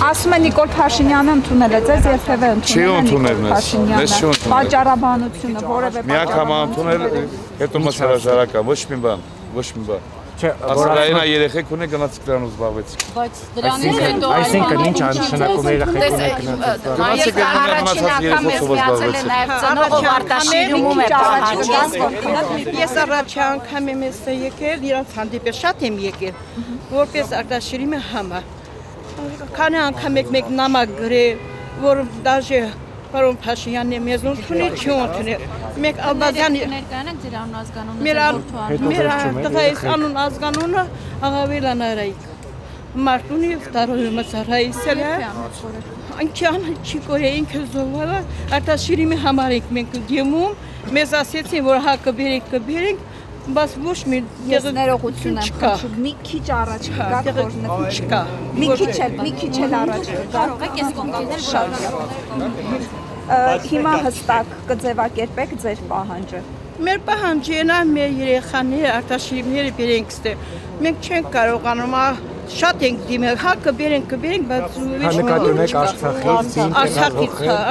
Ասում է Նիկոլ Փաշինյանը ընդունել է, ձեզ երբևէ ընդունել է Փաշինյանը։ Պատճառաբանությունը որևէ պատճառաբանություն։ Հետո մասարաժարական, ոչ մի բան։ Ասրայինա երեխեք ունի գնացիք դրանով զբաղվեցիք։ Բայց դրանից հետո այսինքն ինչ անշնակում երեխեք ունի գնացիք։ Գնացիք առաջին անգամ ես միացել եմ նաև ծնողով Արտաշիրումում է պահանջել։ Ես առաջին անգամ եմ եկել, իրանց հանդիպել շատ եմ եկել, որպես Արտաշիրիմի համար։ Քանի անգամ մեկ նամակ գրել, որ դաժե Պարոն Փաշինյանն մեզ ընդունի, չի ընդունել։ Մեկ Ալբազյանի ներկայանեք ձեր անուն ազգանունը։ Մեր տղայիս անուն ազգանունը Աղավելան Արայիկ։ Մարտունի վտարոյը մծարայիսել է։ Անքյան չի կորե ինքը զովալը, Արտաշիրիմի համար ենք մենք դիմում, մեզ ասեցին, որ հա կբերենք, բայց ոչ մի ներողություն եմ խնդրում, մի քիչ առաջ գաք խորնեք չկա։ Մի քիչ էլ առաջ Կարող եք ես կոնկրետել շատ։ Հիմա հստակ կձևակերպեք ձեր պահանջը։ Մեր պահանջենա մեր երեխաները Արտաշիրիմները բերենք ստե։ Մենք չենք կարողանում շատ ենք դիմել, հա կբերենք, բայց Նկատունեք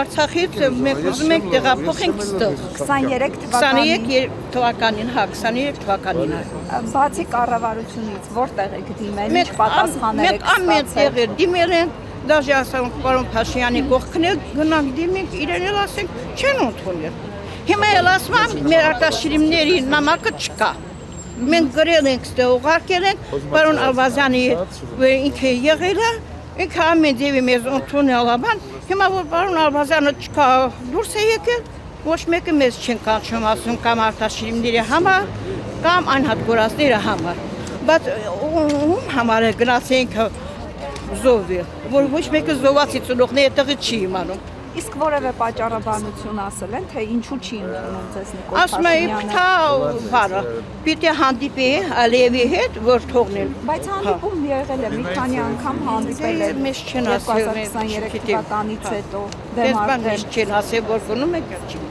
Արցախից մենք ուզում ենք տեղափոխենք ստեղ։ 23 թվականին, հա, 23 թվականին։ Բացի կառավարությունից որտեղ եք դիմել, ինչ պատասխաններ եք ստացել։ Մենք ամեն դիմել ենք, դաժե ասենք պարոն Փաշինյանի կողքն էլ գնանք դիմենք, իրեն էլ ասենք չեն ընդունել։ Հիմա էլ ասում եմ մեր Արտաշիրիմների նամակը չկա։ Մենք գրել ենք ստե ուղարկել ենք, պարոն Ալբազյանի ինքը եղել է, ինքը ամեն ձևի մեզ ընդունել է բան, հիմա որ պարոն Ալբազյանը չկա դուրս է եկել, ոչ մեկը մեզ չեն կանչում ասում կամ Արտաշիրիմների համար, կամ անհատգորածների համար, բայց ում համար է գնացենք զովի, որ ոչ մեկը զովացի ծնողները տեղը չի իմանում։ Իսկ որևէ պատճառաբանություն ասել են, թե ինչու չի ընդունում ձեզ Նիկոլ Ասում է բանը, պիտի հանդիպի Ալիևի հետ, որ թողնել։ Բայց հանդիպում եղել է, մի քանի անգամ հանդիպել է մեզ չեն ասել 2023 թվականից հետո դեմ արդեն չեն ասել, որ գնում եք չի